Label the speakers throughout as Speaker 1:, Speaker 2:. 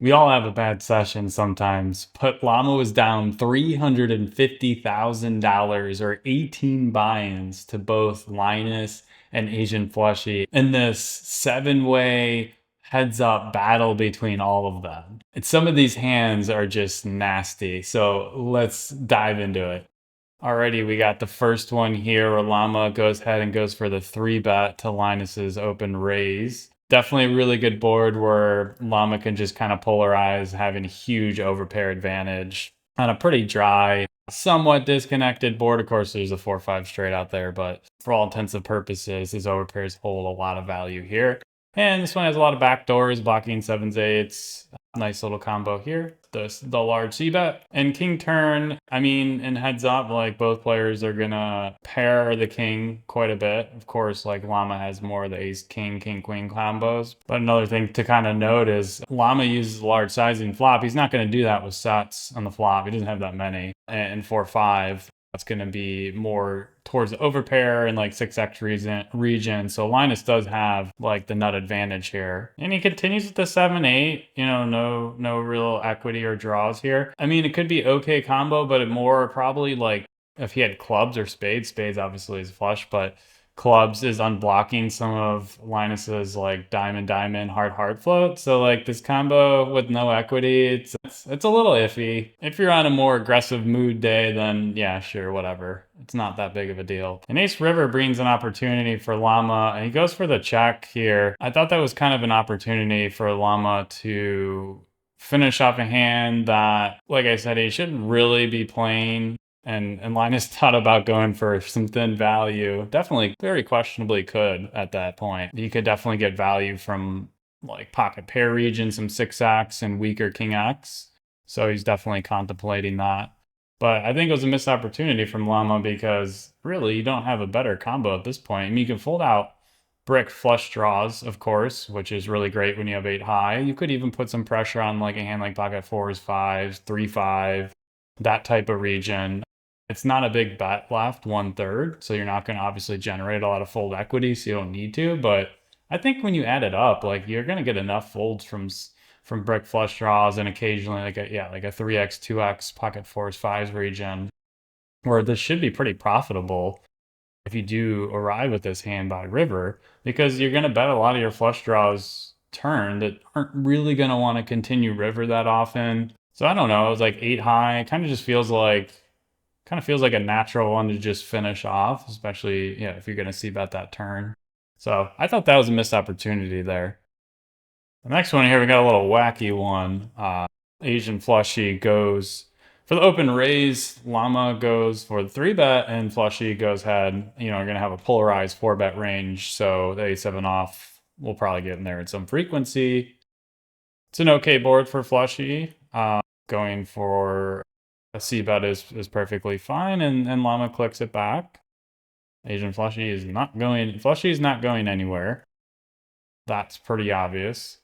Speaker 1: We all have a bad session sometimes, but Llama was down $350,000 or 18 buy-ins to both Linus and AsianFlushie in this seven-way heads-up battle between all of them. And some of these hands are just nasty, so let's dive into it. Alrighty, we got the first one here where Llama goes ahead and goes for the 3-bet to Linus's open raise. Definitely a really good board where Llama can just kind of polarize, having a huge overpair advantage on a pretty dry, somewhat disconnected board. Of course, there's a 4-5 straight out there, but for all intents and purposes, his overpairs hold a lot of value here. And this one has a lot of backdoors, blocking 7s, 8s. Nice little combo here. The large c-bet. And king turn, I mean, in heads up, like both players are gonna pair the king quite a bit. Of course, like Llama has more of the ace, king, king, queen combos. But another thing to kind of note is Llama uses large sizing flop. He's not gonna do that with sets on the flop. He doesn't have that many. And 4-5. That's going to be more towards the overpair and like 6x region. So Linus does have like the nut advantage here. And he continues with the 7-8, you know, no real equity or draws here. I mean, it could be okay combo, but it more probably like if he had clubs or spades obviously is flush, but clubs is unblocking some of Linus's like diamond heart float. So like this combo with no equity, it's a little iffy. If you're on a more aggressive mood day, then yeah, sure, whatever. It's not that big of a deal. And ace river brings an opportunity for Llama, and he goes for the check here. I thought that was kind of an opportunity for Llama to finish off a hand that, like I said, he shouldn't really be playing. And Linus thought about going for some thin value. Definitely, very questionably could at that point. He could definitely get value from like pocket pair region, some 6x and weaker king x. So he's definitely contemplating that. But I think it was a missed opportunity from Lama because really you don't have a better combo at this point. I mean, you can fold out brick flush draws, of course, which is really great when you have 8 high. You could even put some pressure on like a hand like pocket 4s, 5s, 3-5, that type of region. It's not a big bet left, 1/3, so you're not going to obviously generate a lot of fold equity, so you don't need to. But I think when you add it up, like you're going to get enough folds from brick flush draws and occasionally like a 3x, 2x pocket 4s, 5s region, where this should be pretty profitable if you do arrive with this hand by river, because you're going to bet a lot of your flush draws turn that aren't really going to want to continue river that often. So I don't know, it was like 8 high. It kind of just feels like a natural one to just finish off, especially if you're going to see bet that turn. So I thought that was a missed opportunity there. The next one here, we got a little wacky one. AsianFlushie goes for the open raise. Llama goes for the 3-bet, and Flushie goes ahead. You know, we're going to have a polarized 4-bet range, so the a7 off will probably get in there at some frequency. It's an okay board for Flushie. Going for a c-bet is perfectly fine, and Llama clicks it back. AsianFlushie is not going. Flushie is not going anywhere. That's pretty obvious.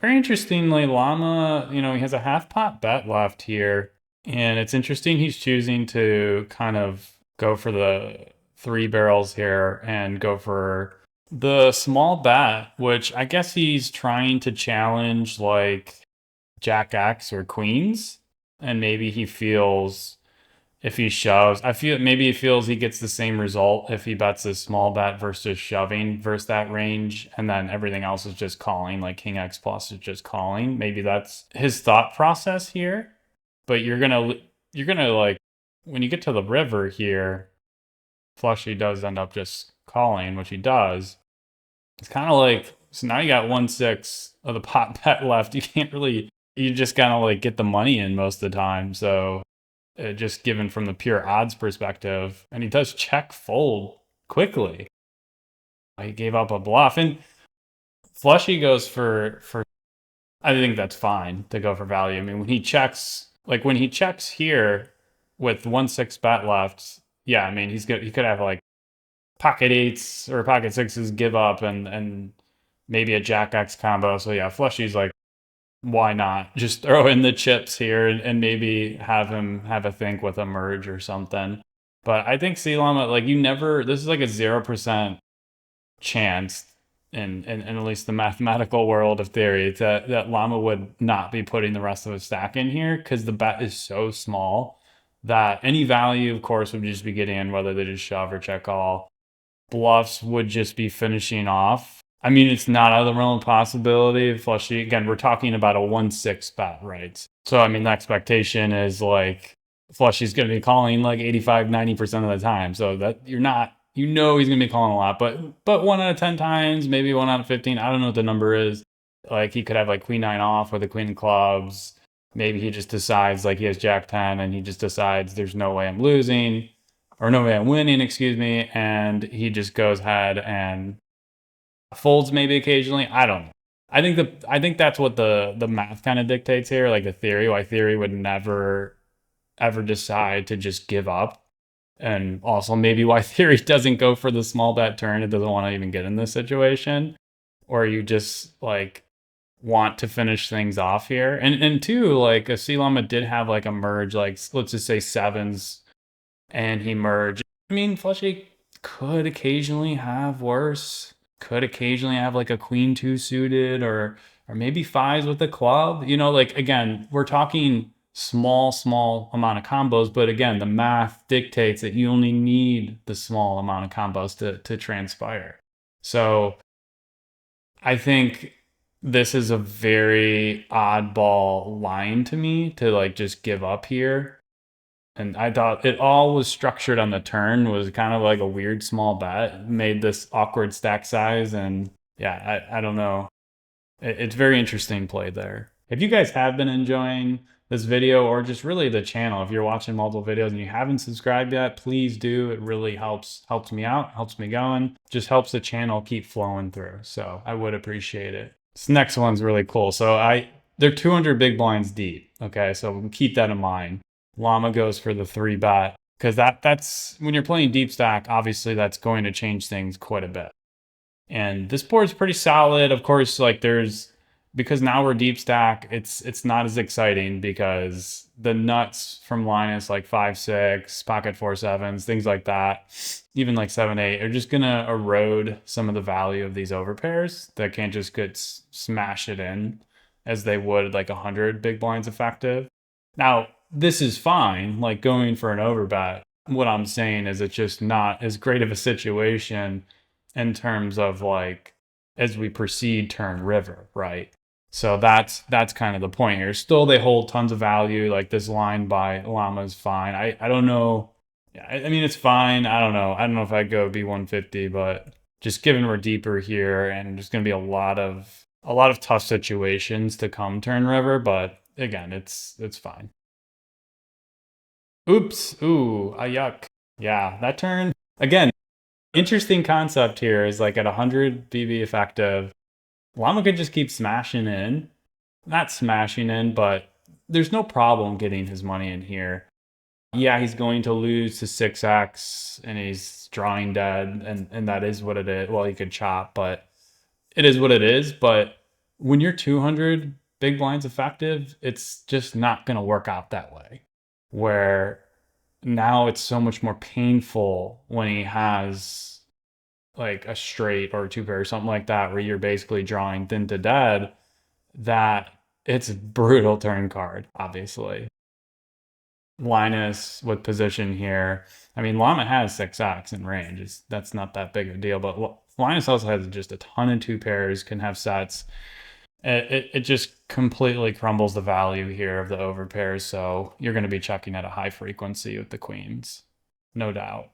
Speaker 1: Very interestingly, Llama, you know, he has a half pot bet left here, and it's interesting he's choosing to kind of go for the 3 barrels here and go for the small bet, which I guess he's trying to challenge like Jack X or queens. And maybe he feels if he shoves, maybe he feels he gets the same result if he bets a small bet versus shoving versus that range, and then everything else is just calling, like King X plus is just calling. Maybe that's his thought process here. But you're gonna like when you get to the river here, Flushie does end up just calling, which he does. It's kind of like, so now you got 1/6 of the pot bet left. You just gotta like get the money in most of the time. So just given from the pure odds perspective, and he does check fold quickly. He gave up a bluff, and Flushie goes for. I think that's fine to go for value. I mean, when he checks here with 1/6 bet left, yeah, I mean he could have like pocket 8s or pocket 6s give up and maybe a Jack X combo. So yeah, Flushie's like, why not just throw in the chips here and maybe have him have a think with a merge or something. But I think SeaLama, like this is like a 0% chance in at least the mathematical world of theory, that Llama would not be putting the rest of his stack in here because the bet is so small that any value, of course, would just be getting in, whether they just shove or check all. Bluffs would just be finishing off. I mean, it's not out of the realm of possibility. Flushie, again, we're talking about a 1-6 bet, right? So, I mean, the expectation is like Flushie's going to be calling like 85-90% of the time. So that you're not, you know, he's going to be calling a lot, but 1 out of 10 times, maybe 1 out of 15. I don't know what the number is. Like he could have like queen 9 off with a queen of clubs. Maybe he just decides like he has jack 10 and he just decides there's no way I'm losing or no way I'm winning, excuse me. And he just goes ahead and folds maybe occasionally. I don't know. I think that's what the math kind of dictates here, like the theory. Why theory would never ever decide to just give up. And also maybe why theory doesn't go for the small bet turn. It doesn't want to even get in this situation. Or you just like want to finish things off here. And two, like a SeaLama did have like a merge, like let's just say sevens, and he merged. I mean, Flushie could occasionally have worse. Could occasionally have like a queen 2 suited or maybe fives with a club. You know, like again, we're talking small amount of combos, but again, the math dictates that you only need the small amount of combos to transpire. So I think this is a very oddball line to me to like just give up here. And I thought it all was structured on the turn, was kind of like a weird small bet, made this awkward stack size. And yeah, I don't know. It's very interesting play there. If you guys have been enjoying this video or just really the channel, if you're watching multiple videos and you haven't subscribed yet, please do. It really helps me out, helps me going, just helps the channel keep flowing through. So I would appreciate it. This next one's really cool. So they're 200 big blinds deep. Okay, so keep that in mind. Llama goes for the 3 bet because that's when you're playing deep stack, obviously that's going to change things quite a bit. And this board's pretty solid. Of course, like because now we're deep stack, it's not as exciting because the nuts from Linus, like 5-6, pocket 4-7s, things like that, even like 7-8, are just gonna erode some of the value of these overpairs that can't just get smash it in as they would like 100 big blinds effective. Now, this is fine, like going for an overbet. What I'm saying is it's just not as great of a situation in terms of like as we proceed turn river, right? So that's kind of the point here. Still, they hold tons of value. Like this line by Llama is fine. I don't know. I mean, it's fine. I don't know. I don't know if I'd go B150, but just given we're deeper here and there's going to be a lot of tough situations to come turn river. But again, it's fine. Oops. Ooh, yuck. Yeah, that turn again. Interesting concept here is like at 100 BB effective, Llama could just keep smashing in. Not smashing in, but there's no problem getting his money in here. Yeah, he's going to lose to 6x and he's drawing dead, and that is what it is. Well, he could chop, but it is what it is. But when you're 200 big blinds effective, it's just not going to work out that way. Where now it's so much more painful when he has like a straight or a 2 pair or something like that, where you're basically drawing thin to dead, that it's a brutal turn card, obviously. Linus with position here. I mean, Llama has 6x in range. That's not that big of a deal, but Linus also has just a ton of 2 pairs, can have sets. It just completely crumbles the value here of the overpairs, so you're going to be checking at a high frequency with the queens, no doubt.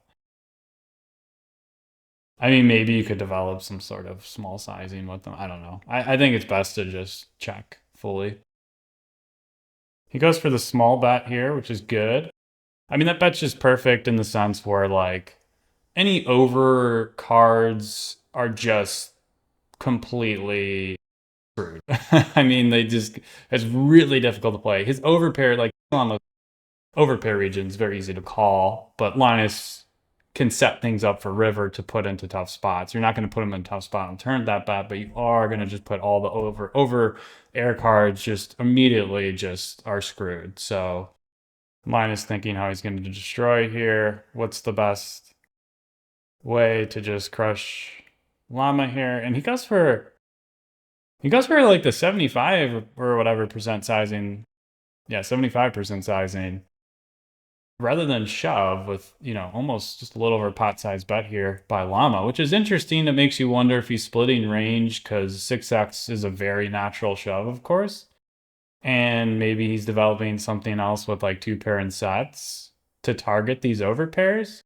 Speaker 1: I mean, maybe you could develop some sort of small sizing with them. I don't know. I think it's best to just check fully. He goes for the small bet here, which is good. I mean, that bet's just perfect in the sense where, like, any over cards are just completely screwed. I mean, it's really difficult to play. His overpair, like, on the overpair region is very easy to call, but Linus can set things up for river to put into tough spots. You're not going to put him in a tough spot and turn that bad, but you are going to just put all the over air cards just immediately just are screwed. So Linus thinking how he's going to destroy here. What's the best way to just crush Lama here, and he goes for like the 75 or whatever percent sizing. Yeah, 75% sizing. Rather than shove with, almost just a little over pot size bet here by Lama, which is interesting. It makes you wonder if he's splitting range because 6x is a very natural shove, of course. And maybe he's developing something else with like 2-pair and sets to target these overpairs,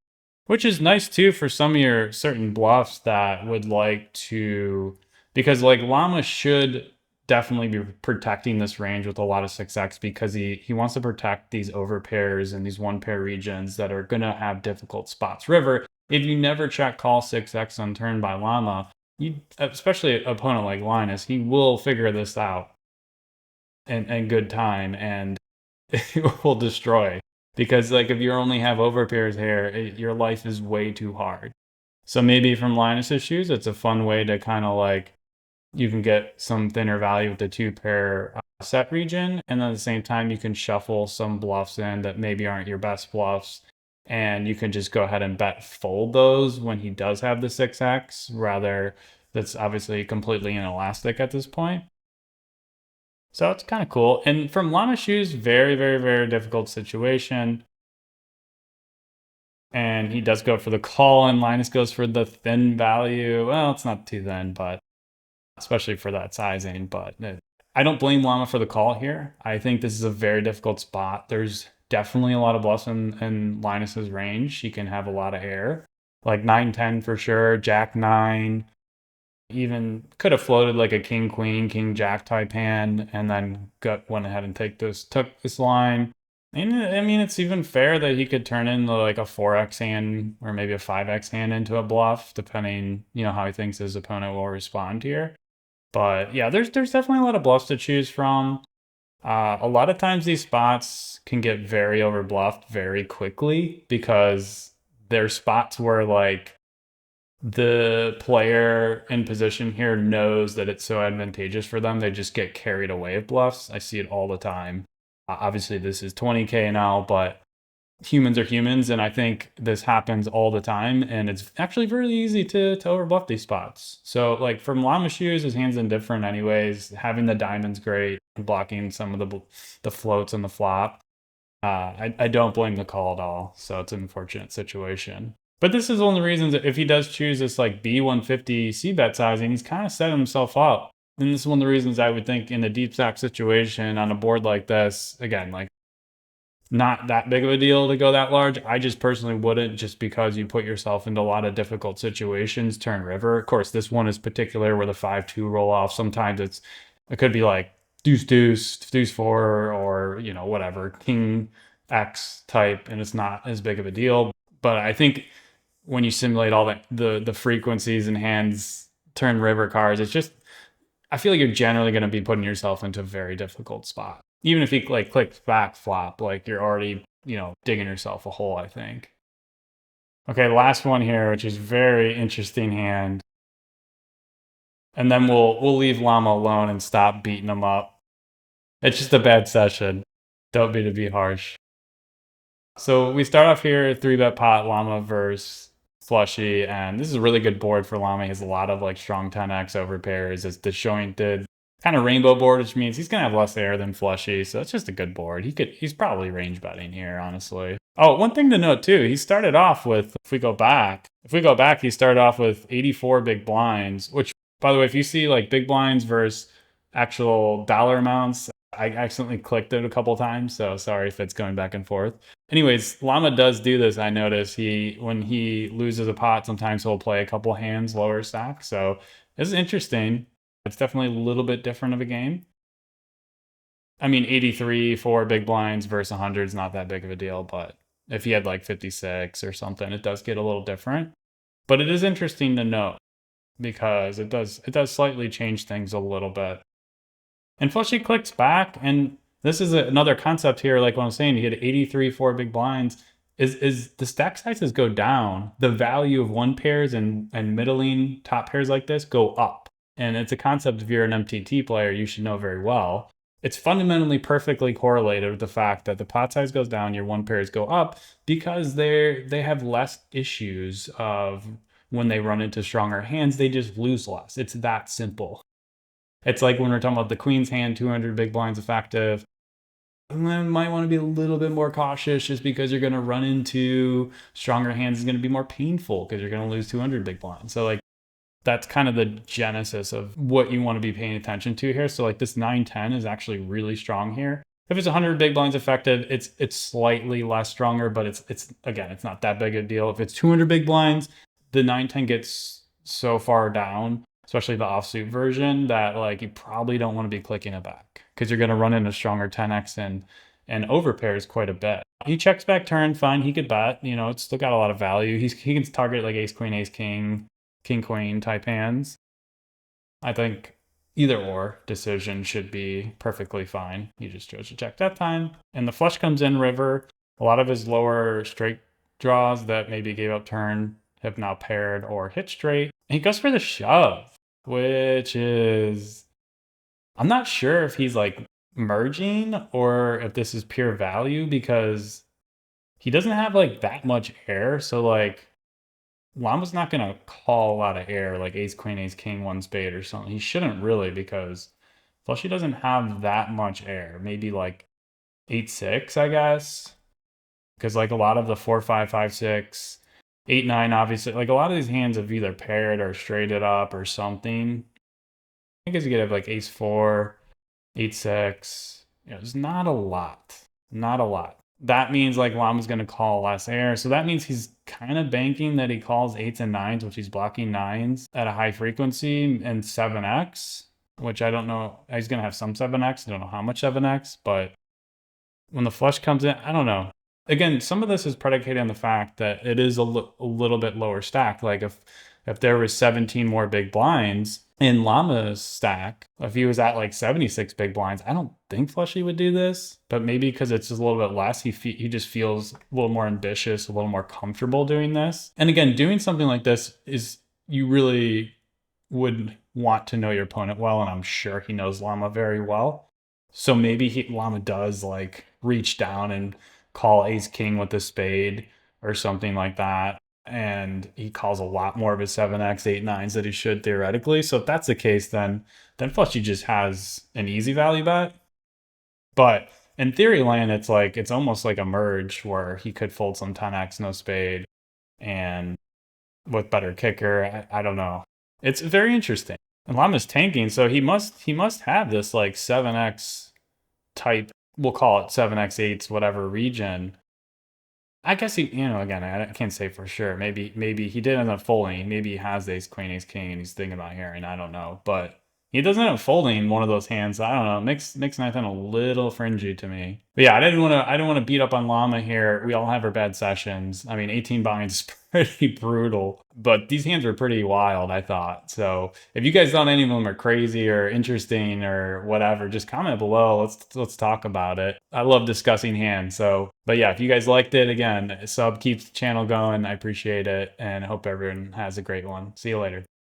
Speaker 1: which is nice too for some of your certain bluffs that would like to, because like Llama should definitely be protecting this range with a lot of 6x because he wants to protect these overpairs and these 1-pair regions that are going to have difficult spots. River, if you never check call 6x on turn by Llama, especially an opponent like Linus, he will figure this out in good time and it will destroy. Because like if you only have overpairs here, your life is way too hard. So maybe from Linus's shoes, it's a fun way to kind of like, you can get some thinner value with the 2-pair set region. And then at the same time, you can shuffle some bluffs in that maybe aren't your best bluffs. And you can just go ahead and bet fold those when he does have the 6x, rather that's obviously completely inelastic at this point. So it's kind of cool. And from Llama shoes, very, very, very difficult situation. And he does go for the call, and Linus goes for the thin value. Well, it's not too thin, but especially for that sizing. But I don't blame Llama for the call here. I think this is a very difficult spot. There's definitely a lot of bluffs in Linus's range. He can have a lot of air, like 9-10 for sure, Jack 9. Even could have floated like a king queen, king jack type hand, and then went ahead and took this line. And I mean, it's even fair that he could turn in like a 4x hand or maybe a 5x hand into a bluff, depending, how he thinks his opponent will respond here. But yeah, there's definitely a lot of bluffs to choose from. A lot of times these spots can get very overbluffed very quickly because they're spots where like the player in position here knows that it's so advantageous for them. They just get carried away with bluffs. I see it all the time. Obviously, this is 20K now, but humans are humans, and I think this happens all the time, and it's actually really easy to overbluff these spots. So, like, from Llama shoes, his hand's indifferent anyways. Having the diamond's great, blocking some of the floats on the flop. I don't blame the call at all, so it's an unfortunate situation. But this is one of the reasons that if he does choose this like B150 C-bet sizing, he's kind of set himself up. And this is one of the reasons I would think in a deep stack situation on a board like this, again, like not that big of a deal to go that large. I just personally wouldn't, just because you put yourself into a lot of difficult situations, turn river. Of course, this one is particular where the 5-2 roll off. Sometimes it could be like deuce deuce, deuce 4, or whatever, king X type, and it's not as big of a deal. But I think when you simulate all the frequencies and hands turn river cards, it's just, I feel like you're generally going to be putting yourself into a very difficult spot. Even if he like clicks back flop, like you're already, digging yourself a hole, I think. Okay, last one here, which is very interesting hand. And then we'll leave Llama alone and stop beating him up. It's just a bad session. Don't mean to be harsh. So we start off here, 3-bet pot, Llama versus Flushie, and this is a really good board for Llama. He has a lot of like strong 10x overpairs. It's disjointed, kind of rainbow board, which means he's gonna have less air than Flushie, so it's just a good board. He's probably range betting here, honestly. Oh, one thing to note too, he started off with, if we go back, he started off with 84 big blinds, which, by the way, if you see like big blinds versus actual dollar amounts, I accidentally clicked it a couple times, so sorry if it's going back and forth. Anyways, Llama does do this, I notice. When he loses a pot, sometimes he'll play a couple hands lower stack, so this is interesting. It's definitely a little bit different of a game. I mean, 83 for big blinds versus 100 is not that big of a deal, but if he had like 56 or something, it does get a little different. But it is interesting to note because it does slightly change things a little bit. And Flushie clicks back, and this is another concept here, like what I'm saying, you get 83 4 big blinds, is the stack sizes go down, the value of 1 pairs and middling top pairs like this go up. And it's a concept, if you're an MTT player, you should know very well. It's fundamentally perfectly correlated with the fact that the pot size goes down, your 1 pairs go up, because they have less issues of when they run into stronger hands, they just lose less. It's that simple. It's like when we're talking about the queen's hand, 200 big blinds effective. You might want to be a little bit more cautious just because you're going to run into stronger hands. Is going to be more painful because you're going to lose 200 big blinds. So like that's kind of the genesis of what you want to be paying attention to here. So like this 9-10 is actually really strong here. If it's 100 big blinds effective, it's slightly less stronger, but it's again, it's not that big a deal. If it's 200 big blinds, the 9-10 gets so far down, especially the offsuit version, that like you probably don't want to be clicking it back because you're going to run into stronger 10x and overpairs quite a bit. He checks back turn, fine. He could bet, you know, it's still got a lot of value. He can target like ace queen, ace king, king queen type hands. I think either or decision should be perfectly fine. He just chose to check that time. And the flush comes in river. A lot of his lower straight draws that maybe gave up turn have now paired or hit straight. And he goes for the shove, which is, I'm not sure if he's like merging or if this is pure value because he doesn't have like that much air. So like Lama's not going to call a lot of air like ace, queen, ace, king, one spade or something. He shouldn't really because Flushie doesn't have that much air. Maybe like 8-6, I guess. Because like a lot of the 4-5, 5-6, 8-9, obviously, like a lot of these hands have either paired or straighted up or something. I guess you could have like ace-4, 8-6. You know, there's not a lot. Not a lot. That means like Lama's going to call less air. So that means he's kind of banking that he calls 8s and 9s, which he's blocking 9s at a high frequency and 7x, which I don't know. He's going to have some 7x. I don't know how much 7x, but when the flush comes in, I don't know. Again, some of this is predicated on the fact that it is a little bit lower stacked. Like if there was 17 more big blinds in Lama's stack, if he was at like 76 big blinds, I don't think Flushie would do this, but maybe because it's just a little bit less, he just feels a little more ambitious, a little more comfortable doing this. And again, doing something like this is, you really would want to know your opponent well, and I'm sure he knows Lama very well. So maybe Lama does like reach down and call ace king with a spade or something like that. And he calls a lot more of his 7x, 8-9s that he should theoretically. So if that's the case, then Flushie just has an easy value bet. But in theory land, it's like, it's almost like a merge where he could fold some 10x, no spade, and with better kicker, I don't know. It's very interesting. And Lama's tanking, so he must have this like 7x type, we'll call it 7x, 8s, whatever region. I guess he, you know, again, I can't say for sure. Maybe he did end up folding. Maybe he has ace, queen, ace, king, and he's thinking about hearing. I don't know. But he doesn't end up folding one of those hands. I don't know. Makes 9-10 a little fringy to me. But yeah, I didn't want to beat up on Lama here. We all have our bad sessions. I mean, 18 binds is pretty brutal. But these hands were pretty wild, I thought. So if you guys thought any of them are crazy or interesting or whatever, just comment below. Let's talk about it. I love discussing hands. So, but yeah, if you guys liked it, again, sub keeps the channel going. I appreciate it, and I hope everyone has a great one. See you later.